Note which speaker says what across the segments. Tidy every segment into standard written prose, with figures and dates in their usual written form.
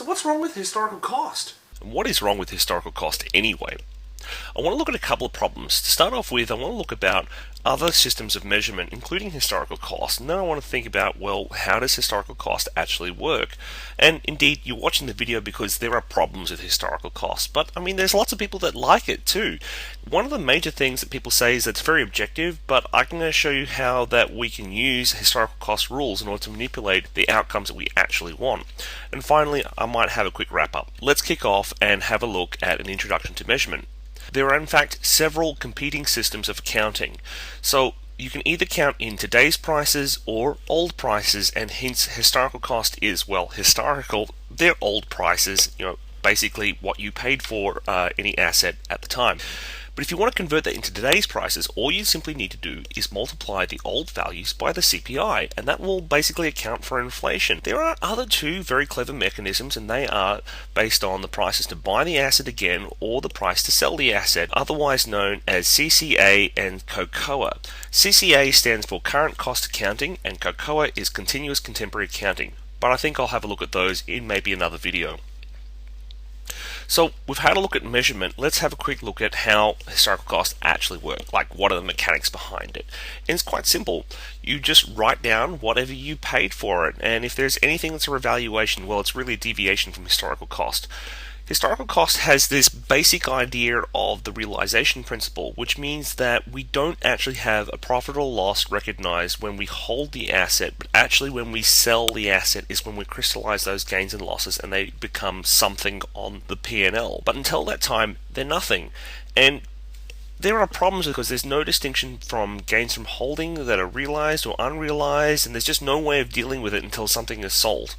Speaker 1: So what's wrong with historical cost?
Speaker 2: What is wrong with historical cost anyway? I want to look at a couple of problems. To start off with, I want to look about other systems of measurement, including historical cost, and then I want to think about, well, how does historical cost actually work? And indeed, you're watching the video because there are problems with historical cost, but I mean, there's lots of people that like it too. One of the major things that people say is that it's very objective, but I'm going to show you how that we can use historical cost rules in order to manipulate the outcomes that we actually want. And finally, I might have a quick wrap up. Let's kick off and have a look at an introduction to measurement. There are in fact several competing systems of accounting. So you can either count in today's prices or old prices, and hence historical cost is, well, historical. They're old prices, basically what you paid for any asset at the time. But if you want to convert that into today's prices, all you simply need to do is multiply the old values by the CPI, and that will basically account for inflation. There are other two very clever mechanisms, and they are based on the prices to buy the asset again or the price to sell the asset, otherwise known as CCA and COCOA. CCA stands for Current Cost Accounting, and COCOA is Continuous Contemporary Accounting. But I think I'll have a look at those in maybe another video. So we've had a look at measurement. Let's have a quick look at how historical costs actually work. Like, what are the mechanics behind it? And it's quite simple. You just write down whatever you paid for it, and if there's anything that's a revaluation, well, it's really a deviation from historical cost. Historical cost has this basic idea of the realization principle, which means that we don't actually have a profit or loss recognized when we hold the asset, but actually when we sell the asset is when we crystallize those gains and losses and they become something on the P&L. But until that time, they're nothing. And there are problems because there's no distinction from gains from holding that are realized or unrealized, and there's just no way of dealing with it until something is sold.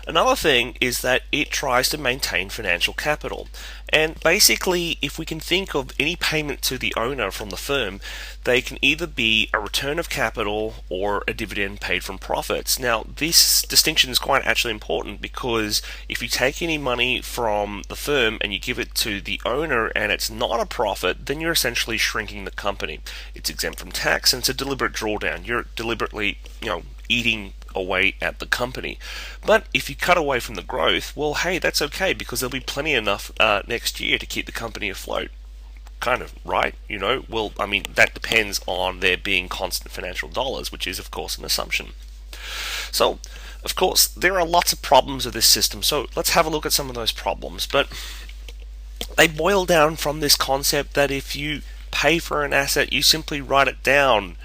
Speaker 2: Another thing is that it tries to maintain financial capital. And basically, if we can think of any payment to the owner from the firm, they can either be a return of capital or a dividend paid from profits. Now, this distinction is quite actually important because if you take any money from the firm and you give it to the owner and it's not a profit, then you're essentially shrinking the company. It's exempt from tax and it's a deliberate drawdown. You're deliberately, eating away at the company. But if you cut away from the growth, well, hey, that's okay because there'll be plenty enough next year to keep the company afloat. Kind of, right? Well, I mean, that depends on there being constant financial dollars, which is, of course, an assumption. So, of course, there are lots of problems with this system. So let's have a look at some of those problems. But they boil down from this concept that if you pay for an asset, you simply write it down.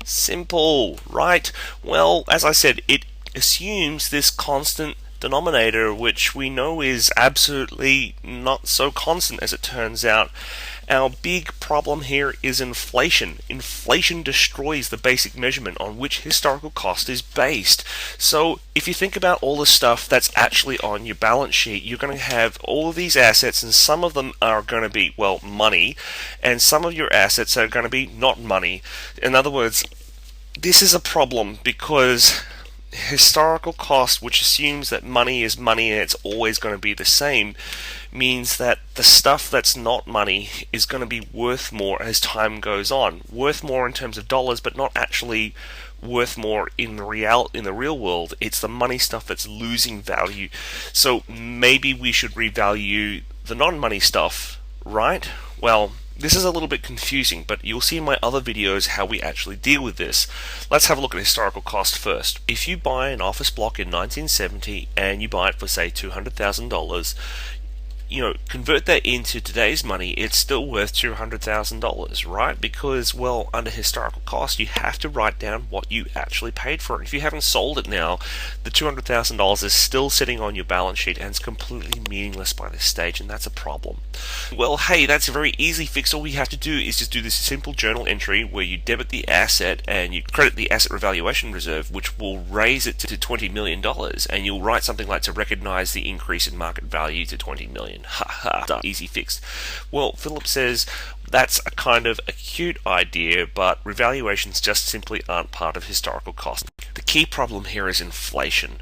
Speaker 2: Simple, right? Well, as I said, it assumes this constant denominator, which we know is absolutely not so constant as it turns out. Our big problem here is inflation. Inflation destroys the basic measurement on which historical cost is based. So if you think about all the stuff that's actually on your balance sheet, you're going to have all of these assets, and some of them are going to be, well, money, and some of your assets are going to be not money. In other words, this is a problem because historical cost, which assumes that money is money and it's always going to be the same, means that the stuff that's not money is going to be worth more as time goes on. Worth more in terms of dollars, but not actually worth more in the real world. It's the money stuff that's losing value. So maybe we should revalue the non-money stuff, right? Well, this is a little bit confusing, but you'll see in my other videos how we actually deal with this. Let's have a look at historical cost first. If you buy an office block in 1970 and you buy it for, say, $200,000, convert that into today's money, it's still worth $200,000, right? Because, well, under historical cost, you have to write down what you actually paid for it. If you haven't sold it now, the $200,000 is still sitting on your balance sheet and it's completely meaningless by this stage, and that's a problem. Well, hey, that's a very easy fix. All we have to do is just do this simple journal entry where you debit the asset and you credit the asset revaluation reserve, which will raise it to $20 million, and you'll write something like to recognize the increase in market value to $20 million. Ha ha, done. Easy fixed. Well, Philip says that's a kind of a cute idea, but revaluations just simply aren't part of historical cost. The key problem here is inflation.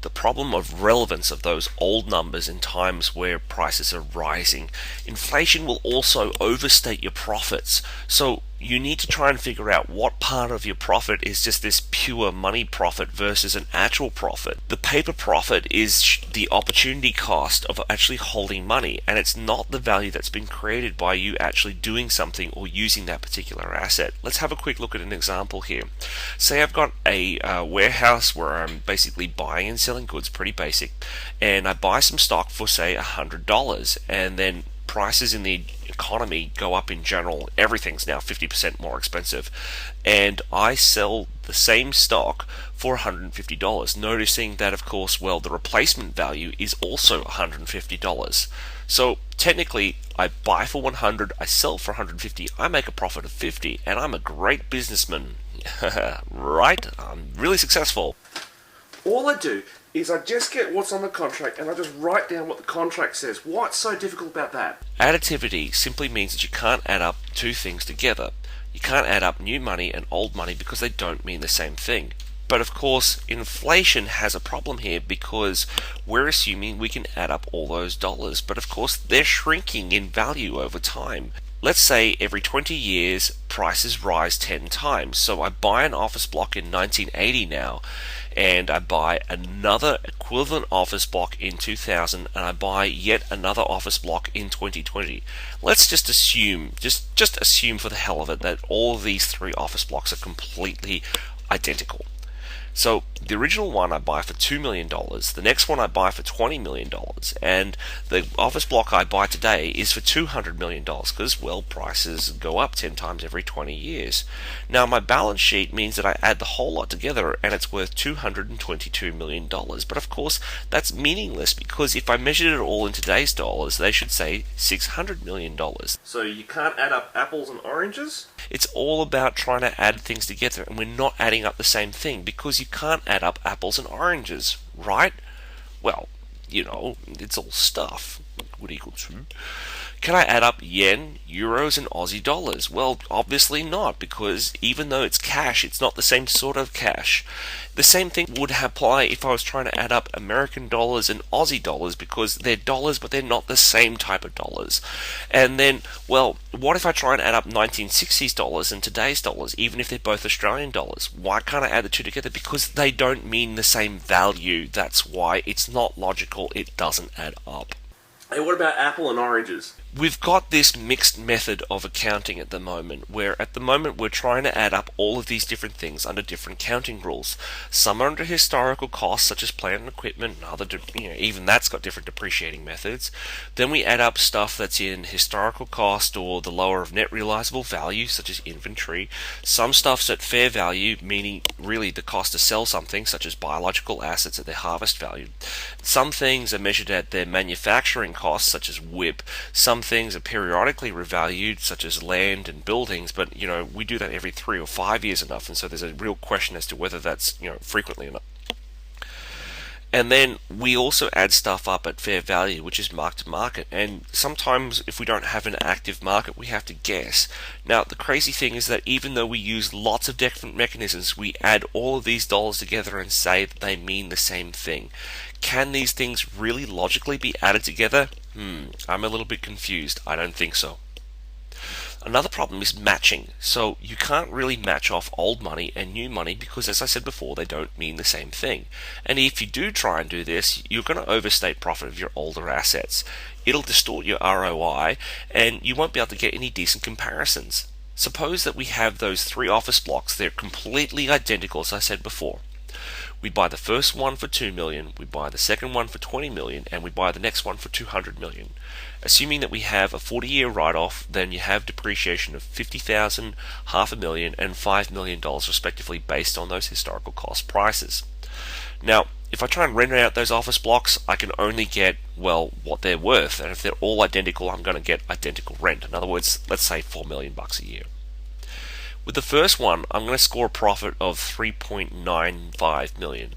Speaker 2: The problem of relevance of those old numbers in times where prices are rising. Inflation will also overstate your profits. So you need to try and figure out what part of your profit is just this pure money profit versus an actual profit. The paper profit is the opportunity cost of actually holding money, and it's not the value that's been created by you actually doing something or using that particular asset. Let's have a quick look at an example here. Say I've got a warehouse where I'm basically buying and selling goods, pretty basic, and I buy some stock for say $100, and then prices in the economy go up in general. Everything's now 50% more expensive, and I sell the same stock for $150, noticing that of course, well, the replacement value is also $150. So technically I buy for 100, I sell for 150, I make a profit of 50, and I'm a great businessman. Right? I'm really successful.
Speaker 1: All I do is I just get what's on the contract and I just write down what the contract says. What's so difficult about that?
Speaker 2: Additivity simply means that you can't add up two things together. You can't add up new money and old money because they don't mean the same thing. But of course, inflation has a problem here because we're assuming we can add up all those dollars, but of course they're shrinking in value over time. Let's say every 20 years prices rise 10 times. So I buy an office block in 1980 now, and I buy another equivalent office block in 2000, and I buy yet another office block in 2020. Let's just assume, just assume for the hell of it, that all of these three office blocks are completely identical. So the original one I buy for $2 million, the next one I buy for $20 million, and the office block I buy today is for $200 million because, well, prices go up 10 times every 20 years. Now my balance sheet means that I add the whole lot together and it's worth $222 million. But of course that's meaningless because if I measured it all in today's dollars, they should say $600 million.
Speaker 1: So you can't add up apples and oranges?
Speaker 2: It's all about trying to add things together, and we're not adding up the same thing because you can't add up apples and oranges, right? Well, you know, it's all stuff. Would equal to. Can I add up yen, euros, and Aussie dollars? Well, obviously not, because even though it's cash, it's not the same sort of cash. The same thing would apply if I was trying to add up American dollars and Aussie dollars, because they're dollars, but they're not the same type of dollars. And then, well, what if I try and add up 1960s dollars and today's dollars, even if they're both Australian dollars? Why can't I add the two together? Because they don't mean the same value. That's why it's not logical. It doesn't add up.
Speaker 1: Hey, what about apple and oranges?
Speaker 2: We've got this mixed method of accounting at the moment, where at the moment we're trying to add up all of these different things under different counting rules. Some are under historical costs, such as plant and equipment, and other, even that's got different depreciating methods. Then we add up stuff that's in historical cost or the lower of net realizable value, such as inventory. Some stuff's at fair value, meaning really the cost to sell something, such as biological assets at their harvest value. Some things are measured at their manufacturing costs, such as WIP. Some things are periodically revalued, such as land and buildings, but we do that every 3 or 5 years enough, and so there's a real question as to whether that's frequently enough. And then we also add stuff up at fair value, which is mark to market, and sometimes if we don't have an active market, we have to guess. Now the crazy thing is that even though we use lots of different mechanisms, we add all of these dollars together and say that they mean the same thing. Can these things really logically be added together? I'm a little bit confused. I don't think so. Another problem is matching. So you can't really match off old money and new money because, as I said before, they don't mean the same thing. And if you do try and do this, you're going to overstate profit of your older assets. It'll distort your ROI, and you won't be able to get any decent comparisons. Suppose that we have those three office blocks. They're completely identical, as I said before. We buy the first one for $2 million, we buy the second one for $20 million, and we buy the next one for $200 million. Assuming that we have a 40-year write-off, then you have depreciation of $50,000, $500,000, and $5 million respectively based on those historical cost prices. Now, if I try and render out those office blocks, I can only get, well, what they're worth, and if they're all identical, I'm going to get identical rent. In other words, let's say $4 million a year. With the first one, I'm going to score a profit of $3.95 million.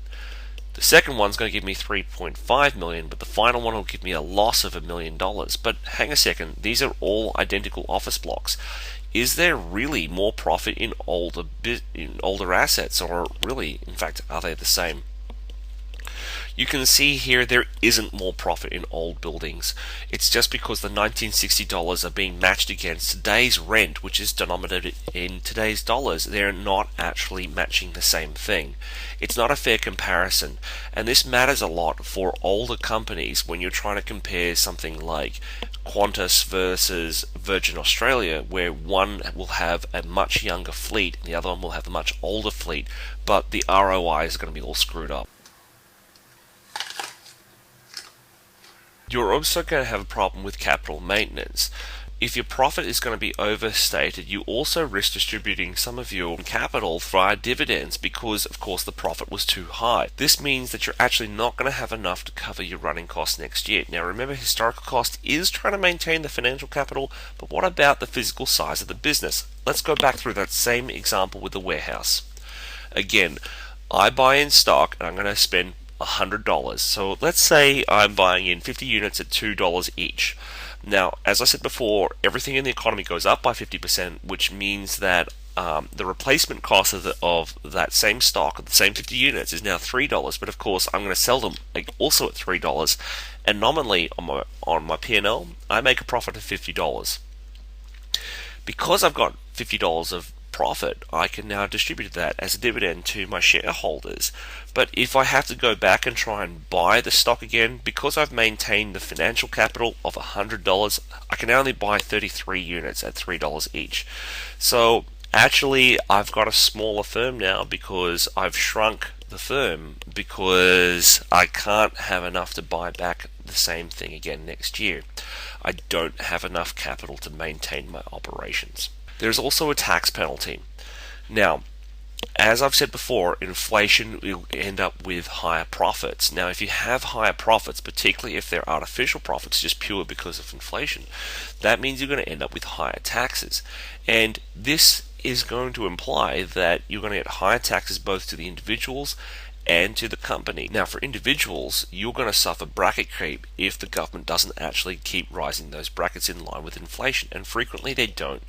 Speaker 2: The second one's going to give me $3.5 million, but the final one will give me a loss of $1 million. But hang a second, these are all identical office blocks. Is there really more profit in older assets, or really, in fact, are they the same? You can see here there isn't more profit in old buildings. It's just because the $1960 are being matched against today's rent, which is denominated in today's dollars. They're not actually matching the same thing. It's not a fair comparison, and this matters a lot for older companies when you're trying to compare something like Qantas versus Virgin Australia, where one will have a much younger fleet and the other one will have a much older fleet, but the ROI is going to be all screwed up. You're also going to have a problem with capital maintenance. If your profit is going to be overstated, you also risk distributing some of your capital via dividends because, of course, the profit was too high. This means that you're actually not going to have enough to cover your running costs next year. Now, remember, historical cost is trying to maintain the financial capital, but what about the physical size of the business? Let's go back through that same example with the warehouse. Again, I buy in stock and I'm going to spend $100. So let's say I'm buying in 50 units at $2 each. Now, as I said before, everything in the economy goes up by 50%, which means that the replacement cost of that same stock, of the same 50 units, is now $3. But of course, I'm going to sell them also at $3, and nominally on my P&L, I make a profit of $50. Because I've got $50 of profit, I can now distribute that as a dividend to my shareholders. But if I have to go back and try and buy the stock again, because I've maintained the financial capital of $100, I can only buy 33 units at $3 each. So actually, I've got a smaller firm now because I've shrunk the firm, because I can't have enough to buy back the same thing again next year. I don't have enough capital to maintain my operations. There's also a tax penalty. Now, as I've said before, inflation will end up with higher profits. Now, if you have higher profits, particularly if they're artificial profits just pure because of inflation, that means you're going to end up with higher taxes. And this is going to imply that you're going to get higher taxes both to the individuals and to the company. Now, for individuals, you're going to suffer bracket creep if the government doesn't actually keep rising those brackets in line with inflation, and frequently they don't.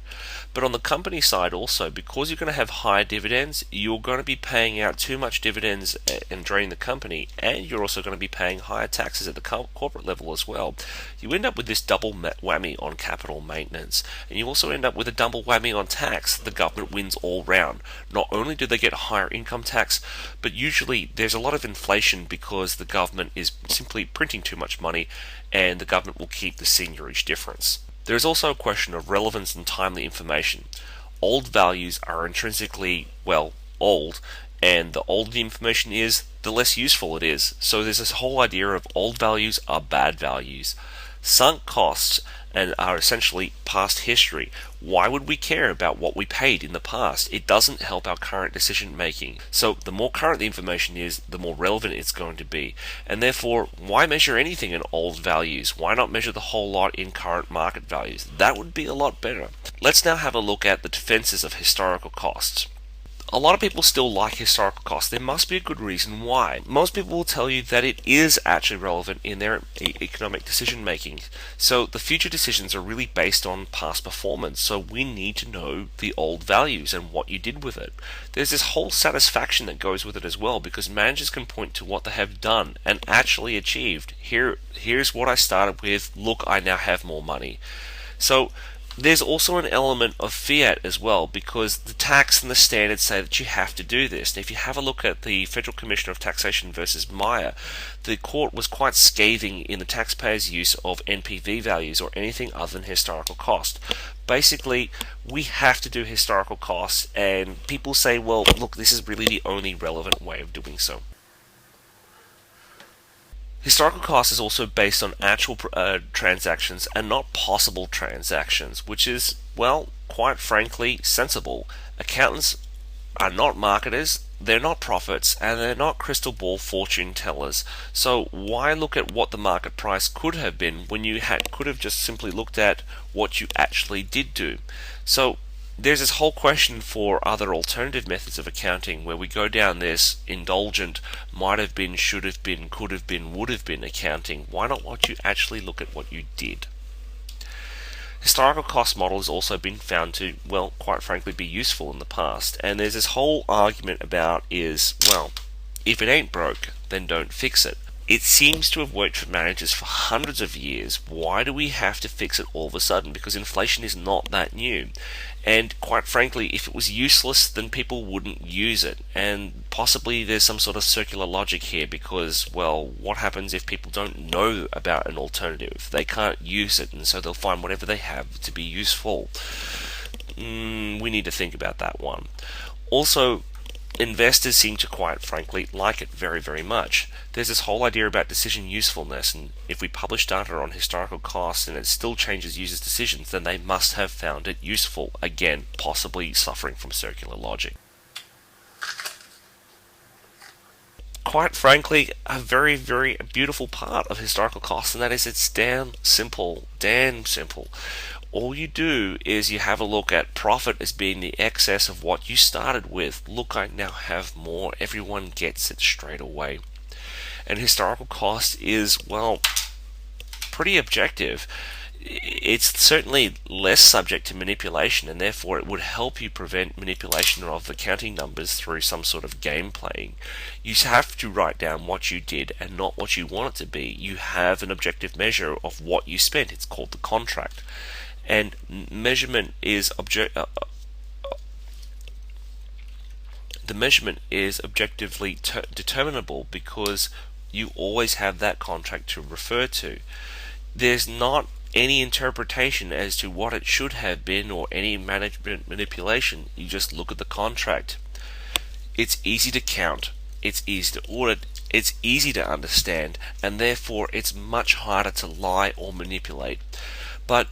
Speaker 2: But on the company side also, because you're going to have higher dividends, you're going to be paying out too much dividends and draining the company, and you're also going to be paying higher taxes at the corporate level as well. You end up with this double whammy on capital maintenance, and you also end up with a double whammy on tax. The government wins all round. Not only do they get higher income tax, but usually there's a lot of inflation because the government is simply printing too much money, and the government will keep the seigniorage difference. There is also a question of relevance and timely information. Old values are intrinsically, old, and the older the information is, the less useful it is. So there's this whole idea of old values are bad values. Sunk costs and are essentially past history. Why would we care about what we paid in the past? It doesn't help our current decision making. So the more current the information is, the more relevant it's going to be. And therefore, why measure anything in old values? Why not measure the whole lot in current market values? That would be a lot better. Let's now have a look at the defenses of historical costs. A lot of people still like historical costs. There must be a good reason why. Most people will tell you that it is actually relevant in their economic decision making. So the future decisions are really based on past performance. So we need to know the old values and what you did with it. There's this whole satisfaction that goes with it as well, because managers can point to what they have done and actually achieved. Here's what I started with. Look, I now have more money. So there's also an element of fiat as well, because the tax and the standards say that you have to do this. And if you have a look at the Federal Commissioner of Taxation versus Meyer, the court was quite scathing in the taxpayer's use of NPV values or anything other than historical cost. Basically, we have to do historical costs, and people say, well, look, this is really the only relevant way of doing so. Historical cost is also based on actual transactions and not possible transactions, which is, quite frankly, sensible. Accountants are not marketers, they're not prophets, and they're not crystal ball fortune tellers. So why look at what the market price could have been when you could have just simply looked at what you actually did do? So there's this whole question for other alternative methods of accounting where we go down this indulgent might have been, should have been, could have been, would have been accounting. Why not what you actually look at what you did? Historical cost model has also been found to, quite frankly, be useful in the past. And there's this whole argument about if it ain't broke, then don't fix it. It seems to have worked for managers for hundreds of years. Why do we have to fix it all of a sudden? Because inflation is not that new. And quite frankly, if it was useless, then people wouldn't use it. And possibly there's some sort of circular logic here because, well, what happens if people don't know about an alternative? They can't use it, and so they'll find whatever they have to be useful. We need to think about that one. Also, investors seem to, quite frankly, like it very, very much. There's this whole idea about decision usefulness, and if we publish data on historical costs and it still changes users' decisions, then they must have found it useful. Again, possibly suffering from circular logic. Quite frankly, a very, very beautiful part of historical costs, and that is it's damn simple. Damn simple. All you do is you have a look at profit as being the excess of what you started with. Look, I now have more. Everyone gets it straight away. And historical cost is, well, pretty objective. It's certainly less subject to manipulation, and therefore it would help you prevent manipulation of the counting numbers through some sort of game playing. You have to write down what you did and not what you want it to be. You have an objective measure of what you spent. It's called the contract. And measurement is the measurement is objectively determinable because you always have that contract to refer to. There's not any interpretation as to what it should have been or any management manipulation. You just look at the contract. It's easy to count, it's easy to audit, it's easy to understand, and therefore it's much harder to lie or manipulate. But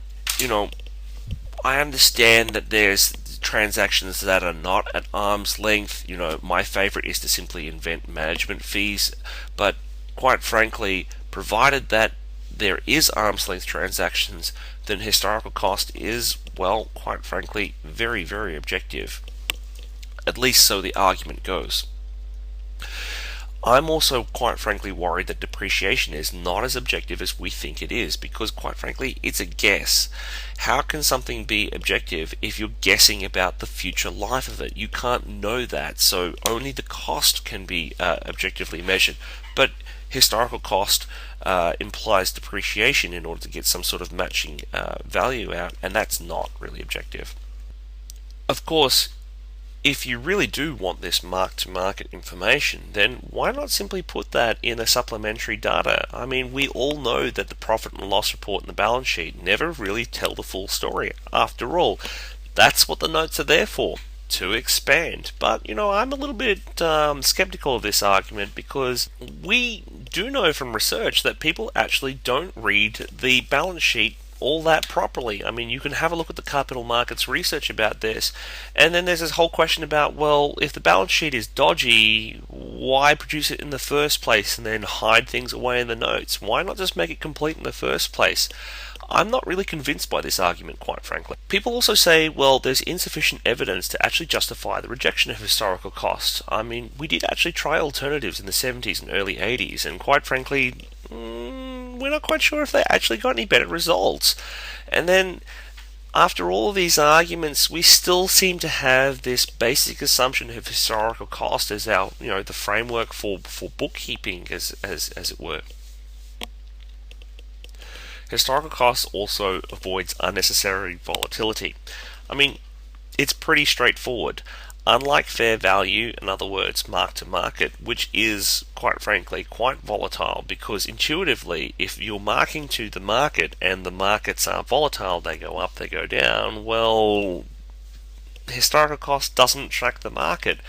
Speaker 2: I understand that there's transactions that are not at arm's length. My favorite is to simply invent management fees, but quite frankly, provided that there is arm's length transactions, then historical cost is, well, quite frankly, very, very objective. At least so the argument goes. I'm also quite frankly worried that depreciation is not as objective as we think it is, because quite frankly it's a guess. How can something be objective if you're guessing about the future life of it? You can't know that, so only the cost can be objectively measured. But historical cost implies depreciation in order to get some sort of matching value out, and that's not really objective. Of course, if you really do want this mark-to-market information, then why not simply put that in a supplementary data? I mean, we all know that the profit and loss report and the balance sheet never really tell the full story. After all, that's what the notes are there for, to expand. But, I'm a little bit skeptical of this argument because we do know from research that people actually don't read the balance sheet all that properly. I mean, you can have a look at the capital markets research about this, and then there's this whole question about, well, if the balance sheet is dodgy, why produce it in the first place and then hide things away in the notes? Why not just make it complete in the first place? I'm not really convinced by this argument, quite frankly. People also say, well, there's insufficient evidence to actually justify the rejection of historical costs. I mean, we did actually try alternatives in the 70s and early 80s, and quite frankly, we're not quite sure if they actually got any better results. And then, after all these arguments, we still seem to have this basic assumption of historical cost as our, the framework for bookkeeping, as it were. Historical cost also avoids unnecessary volatility. I mean, it's pretty straightforward. Unlike fair value, in other words, mark to market, which is, quite frankly, quite volatile, because intuitively, if you're marking to the market and the markets are volatile, they go up, they go down, well, historical cost doesn't track the market.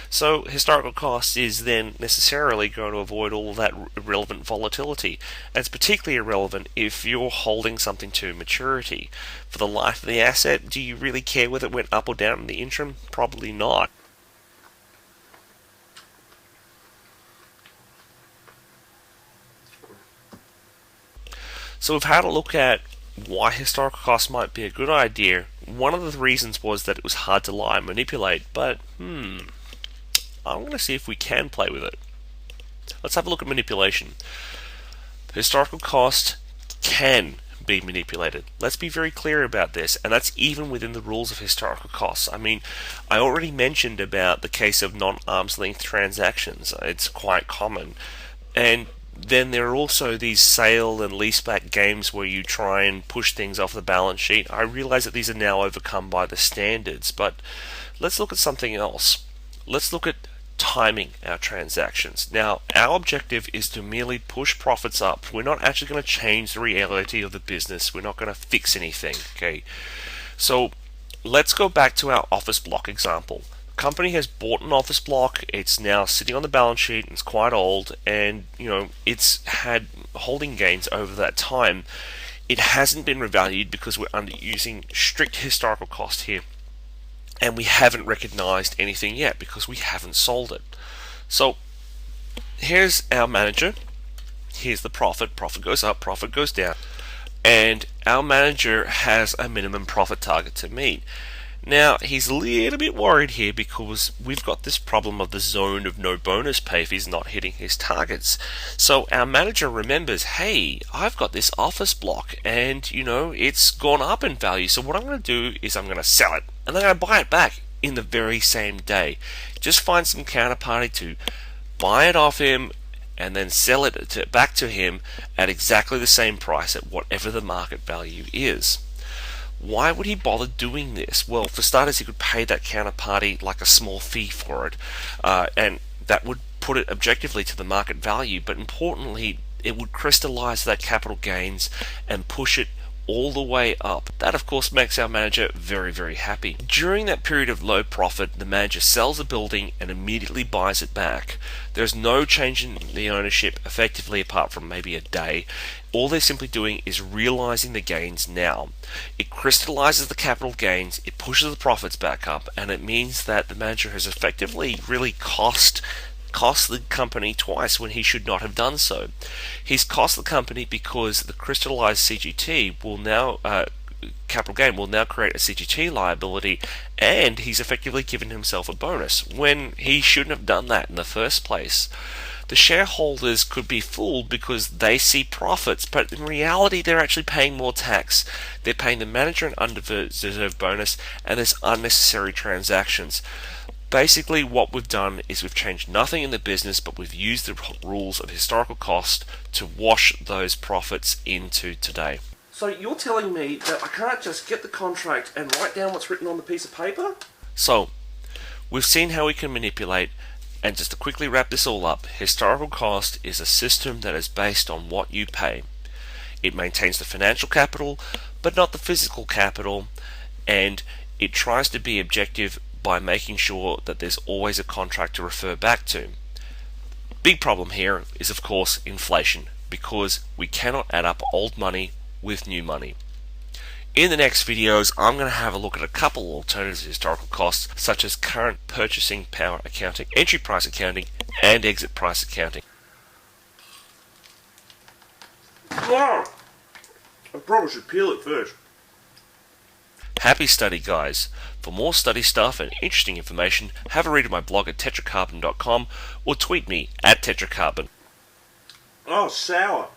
Speaker 2: So historical cost is then necessarily going to avoid all of that irrelevant volatility. And it's particularly irrelevant if you're holding something to maturity. For the life of the asset, do you really care whether it went up or down in the interim? Probably not. So we've had a look at why historical cost might be a good idea. One of the reasons was that it was hard to lie and manipulate, but I'm going to see if we can play with it. Let's have a look at manipulation. Historical cost can be manipulated. Let's be very clear about this, and that's even within the rules of historical costs. I mean, I already mentioned about the case of non-arm's length transactions. It's quite common, and then there are also these sale and leaseback games where you try and push things off the balance sheet. I realize that these are now overcome by the standards, but let's look at something else. Let's look at timing our transactions. Now, our objective is to merely push profits up. We're not actually going to change the reality of the business. We're not going to fix anything, okay? So let's go back to our office block example. The company has bought an office block. It's now sitting on the balance sheet. It's quite old, and it's had holding gains over that time. It hasn't been revalued because we're using strict historical cost here. And we haven't recognized anything yet because we haven't sold it. So here's our manager. Here's the profit. Profit goes up, profit goes down. And our manager has a minimum profit target to meet. Now, he's a little bit worried here because we've got this problem of the zone of no bonus pay if he's not hitting his targets. So our manager remembers, hey, I've got this office block and, it's gone up in value. So what I'm going to do is I'm going to sell it and I'm going to buy it back in the very same day. Just find some counterparty to buy it off him and then sell it back to him at exactly the same price at whatever the market value is. Why would he bother doing this? Well, for starters, he could pay that counterparty like a small fee for it, and that would put it objectively to the market value, but importantly, it would crystallize that capital gains and push it all the way up. That, of course, makes our manager very, very happy. During that period of low profit, the manager sells the building and immediately buys it back. There's no change in the ownership effectively apart from maybe a day. All they're simply doing is realizing the gains now. It crystallizes the capital gains, it pushes the profits back up, and it means that the manager has effectively really cost the company twice when he should not have done so. He's cost the company because the crystallized CGT will now capital gain will now create a CGT liability, and he's effectively given himself a bonus when he shouldn't have done that in the first place. The shareholders could be fooled because they see profits, but in reality they're actually paying more tax. They're paying the manager an undeserved bonus, and there's unnecessary transactions. Basically, what we've done is we've changed nothing in the business, but we've used the rules of historical cost to wash those profits into today.
Speaker 1: So you're telling me that I can't just get the contract and write down what's written on the piece of paper?
Speaker 2: So, we've seen how we can manipulate, and just to quickly wrap this all up, historical cost is a system that is based on what you pay. It maintains the financial capital, but not the physical capital, and it tries to be objective by making sure that there's always a contract to refer back to. Big problem here is, of course, inflation, because we cannot add up old money with new money. In the next videos, I'm going to have a look at a couple of alternatives to historical costs, such as current purchasing power accounting, entry price accounting, and exit price accounting.
Speaker 1: No! I probably should peel it first.
Speaker 2: Happy study, guys. For more study stuff and interesting information, have a read of my blog at tetracarbon.com or tweet me at tetracarbon.
Speaker 1: Oh, sour.